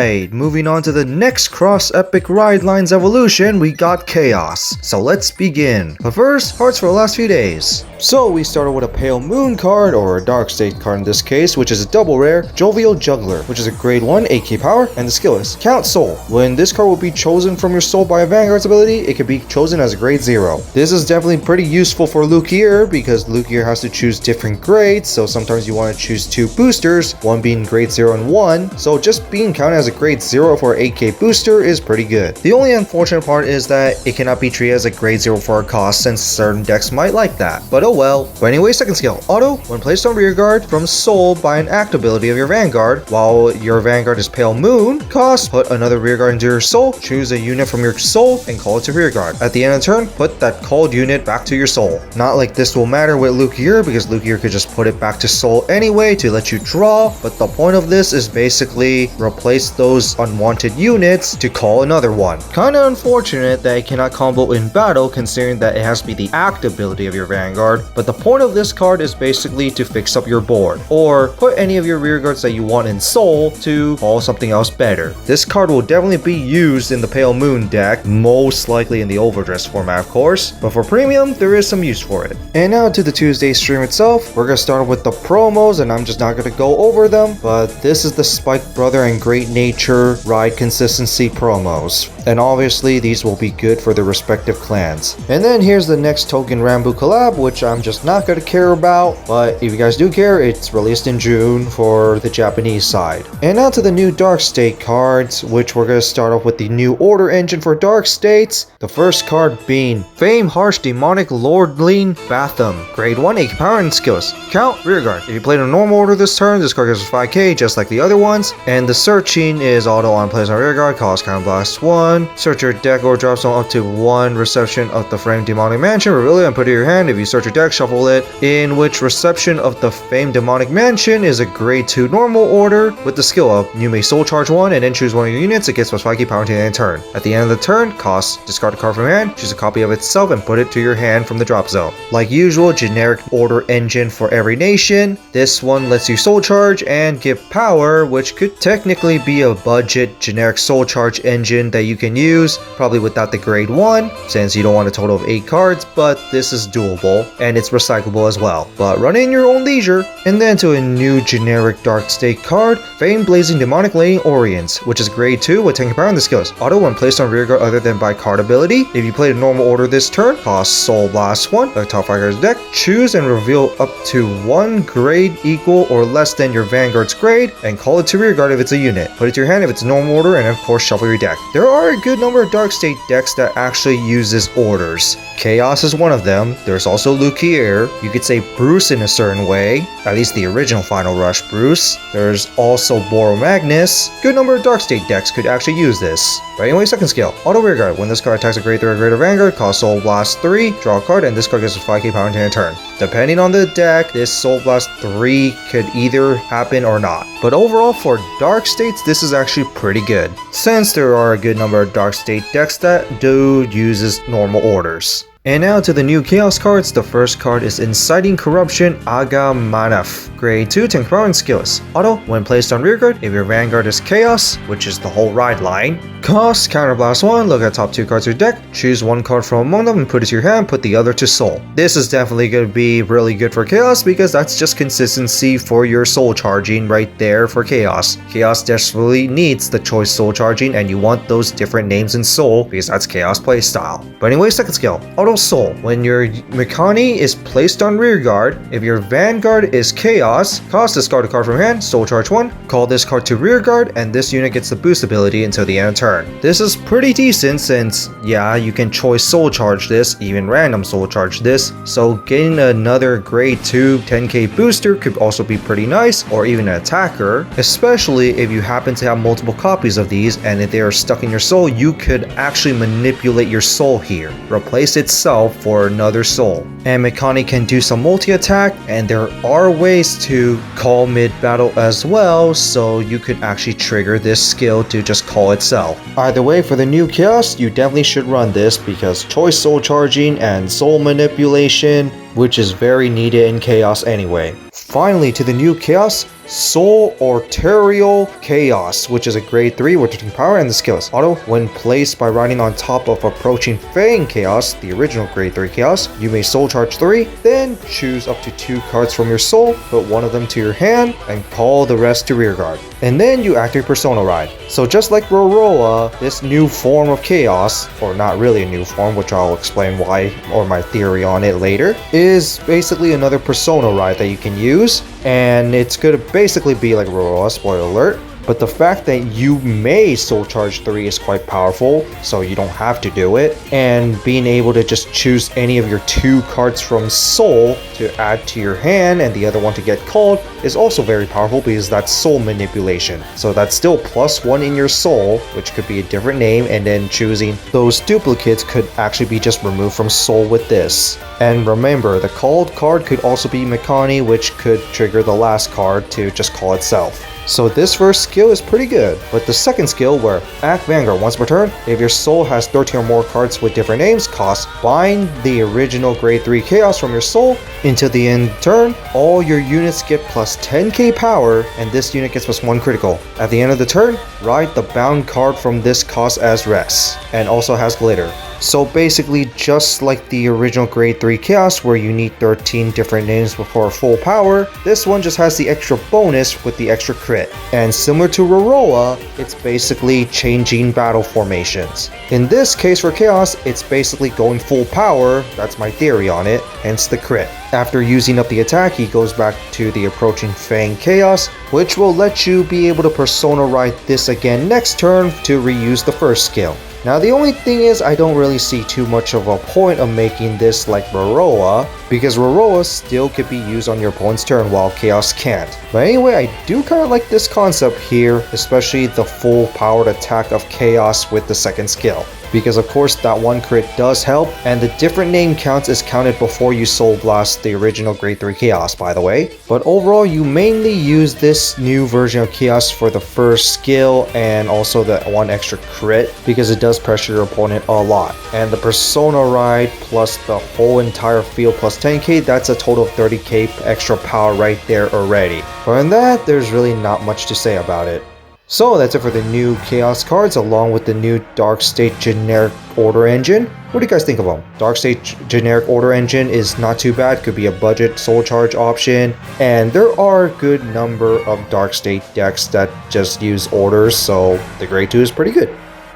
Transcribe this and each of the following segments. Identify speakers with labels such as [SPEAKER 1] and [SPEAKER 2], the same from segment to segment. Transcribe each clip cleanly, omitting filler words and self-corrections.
[SPEAKER 1] Alright, moving on to the next cross epic ride lines evolution, we got Kheios. So let's begin. But first, hearts for the last few days. So we started with a Pale Moon card, or a Dark State card in this case, which is a double rare, Jovial Juggler, which is a grade 1 8k power, and the skill is Count Soul. When this card will be chosen from your soul by a Vanguard's ability, it can be chosen as a grade 0. This is definitely pretty useful for Lukier, because Lukier has to choose different grades, so sometimes you want to choose 2 boosters, one being grade 0 and 1, so just being counted as a grade 0 for an 8k booster is pretty good. The only unfortunate part is that it cannot be treated as a grade 0 for a cost, since certain decks might like that, but oh well. But anyway, second skill, Auto. When placed on rearguard from soul by an act ability of your Vanguard, while your Vanguard is Pale Moon, cost, put another rearguard into your soul, choose a unit from your soul, and call it to rearguard. At the end of the turn, put that called unit back to your soul. Not like this will matter with Lukier, because Lukier could just put it back to soul anyway to let you draw, but the point of this is basically replace those unwanted units to call another one. Kinda unfortunate that it cannot combo in battle, considering that it has to be the act ability of your Vanguard, but the point of this card is basically to fix up your board, or put any of your rearguards that you want in soul to call something else better. This card will definitely be used in the Pale Moon deck, most likely in the overdress format of course, but for premium there is some use for it. And now to the Tuesday stream itself, we're gonna start with the promos, and I'm just not gonna go over them, but this is the Spike Brother and Great Nature ride consistency promos, and obviously these will be good for their respective clans. And then here's the next Token Rambo collab, which I'm just not gonna care about, but if you guys do care, it's released in June for the Japanese side. And now to the new Dark State cards, which we're gonna start off with the new order engine for Dark States. The first card being Fame Harsh Demonic Lordling Batham, grade 1 8 power and skills. Count rearguard. If you played a normal order this turn, this card gives 5k just like the other ones. And the searching is auto on plays on rearguard, cost Count Blast 1. Search your deck or drop zone up to 1 reception of the Fame Demonic Mansion, reveal it and put it in your hand. If you search your deck, shuffle it, in which reception of the Fame Demonic Mansion is a grade 2 normal order with the skill up. You may soul charge 1 and then choose one of your units. It gets plus 5k power to the end of the turn. At the end of the turn, cost, discard a card from your hand, choose a copy of itself and put it to your hand from the drop zone. Like usual, generic order engine for every nation. This one lets you soul charge and give power, which could technically be a budget generic soul charge engine that you can use, probably without the grade 1, since you don't want a total of 8 cards, but this is doable and it's recyclable as well, but run in your own leisure. And then to a new generic Dark State card, Fame Blazing Demonic Lane Orients, which is grade 2 with 10 power and the skills. Auto when placed on rearguard other than by card ability. If you played a normal order this turn, cost Soul Blast 1, the top 5 cards deck, choose and reveal up to 1 grade equal or less than your Vanguard's grade, and call it to rearguard if it's a unit. Put it to your hand if it's a normal order, and of course shuffle your deck. There are a good number of Dark State decks that actually uses orders. Kheios is one of them. There's also Lukier. You could say Bruce in a certain way, at least the original Final Rush Bruce. There's also Boro Magnus. Good number of Dark State decks could actually use this. But anyway, second skill, Auto Rearguard. When this card attacks a grade 3 or greater Vanguard, cost Soul Blast 3, draw a card, and this card gives a 5k power into a turn. Depending on the deck, this Soul Blast 3 could either happen or not. But overall, for Dark States, this is actually pretty good, since there are a good number of Dark State decks that do uses normal orders. And now to the new Chaos cards. The first card is Inciting Corruption Agamanaf, grade 2, 10 power and skills. Auto, when placed on rearguard, if your Vanguard is Chaos, which is the whole ride line, cost, counterblast 1, look at top 2 cards of your deck, choose 1 card from among them and put it to your hand, put the other to soul. This is definitely going to be really good for Chaos, because that's just consistency for your soul charging right there for Chaos. Chaos desperately needs the choice soul charging, and you want those different names in soul, because that's Chaos playstyle. But anyway, second skill, Auto Soul. When your Mikani is placed on rearguard, if your Vanguard is Chaos, cost, discard a card from hand, soul charge 1, call this card to rearguard, and this unit gets the boost ability until the end of turn. This is pretty decent, since yeah, you can choice soul charge this, even random soul charge this, so getting another grade 2 10k booster could also be pretty nice, or even an attacker, especially if you happen to have multiple copies of these, and if they are stuck in your soul, you could actually manipulate your soul here, replace itself for another soul. And Mikani can do some multi-attack, and there are ways to call mid-battle as well, so you could actually trigger this skill to just call itself. Either way, for the new Chaos, you definitely should run this, because choice soul charging and soul manipulation, which is very needed in Chaos anyway. Finally, to the new Chaos, Soul Oratorio Kheios, which is a grade 3 rotating power, and the skill is auto. When placed by riding on top of approaching Fang Kheios, the original grade 3 Kheios, you may soul charge 3, then choose up to 2 cards from your soul, put one of them to your hand, and call the rest to rearguard. And then you activate Persona Ride. So just like Rorowa, this new form of Kheios, or not really a new form, which I'll explain why, or my theory on it later, is basically another Persona Ride that you can use, and it's gonna basically be like Rorowa, spoiler alert. But the fact that you may soul charge 3 is quite powerful, so you don't have to do it. And being able to just choose any of your 2 cards from soul to add to your hand and the other one to get called is also very powerful because that's soul manipulation. So that's still +1 in your soul, which could be a different name, and then choosing those duplicates could actually be just removed from soul with this. And remember, the called card could also be Mikani, which could trigger the last card to just call itself. So this first skill is pretty good, but the second skill, where act Vanguard once per turn, if your soul has 13 or more cards with different names, cost, bind the original grade 3 Kheios from your soul until the end of turn. All your units get plus 10k power, and this unit gets plus 1 critical. At the end of the turn, write the bound card from this cost as rest, and also has glitter. So basically, just like the original grade 3 Kheios where you need 13 different names before full power, this one just has the extra bonus with the extra crit. And similar to Rorowa, it's basically changing battle formations. In this case for Kheios, it's basically going full power, that's my theory on it, hence the crit. After using up the attack, he goes back to the approaching Fang Kheios, which will let you be able to Persona Ride this again next turn to reuse the first skill. Now the only thing is, I don't really see too much of a point of making this like Rorowa, because Rorowa still could be used on your opponent's turn while Kheios can't. But anyway, I do kind of like this concept here, especially the full powered attack of Kheios with the second skill. Because of course that 1 crit does help, and the different name counts is counted before you soul blast the original grade 3 Kheios, by the way. But overall, you mainly use this new version of Kheios for the first skill and also the 1 extra crit, because it does pressure your opponent a lot. And the Persona Ride plus the whole entire field plus 10k, that's a total of 30k extra power right there already. But in that, there's really not much to say about it. So that's it for the new Kheios cards along with the new Dark State generic order engine. What do you guys think of them? Dark State generic order engine is not too bad, could be a budget soul charge option, and there are a good number of Dark State decks that just use orders, so the grade 2 is pretty good.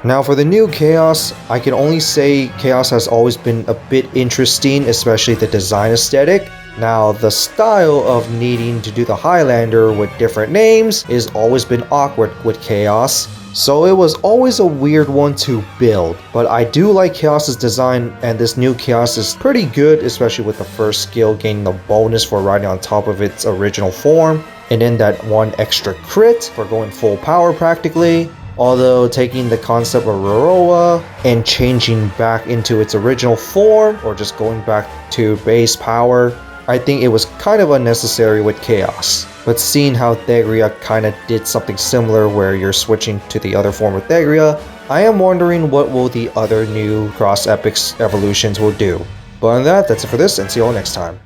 [SPEAKER 1] Now for the new Kheios, I can only say Kheios has always been a bit interesting, especially the design aesthetic. Now, the style of needing to do the Highlander with different names has always been awkward with Kheios, so it was always a weird one to build. But I do like Kheios' design, and this new Kheios is pretty good, especially with the first skill gaining the bonus for riding on top of its original form, and then that 1 extra crit for going full power practically. Although taking the concept of Rorowa and changing back into its original form, or just going back to base power, I think it was kind of unnecessary with Kheios. But seeing how Thegria kind of did something similar where you're switching to the other form of Thegria, I am wondering what will the other new Cross Epics evolutions will do. But on that, that's it for this, and see you all next time.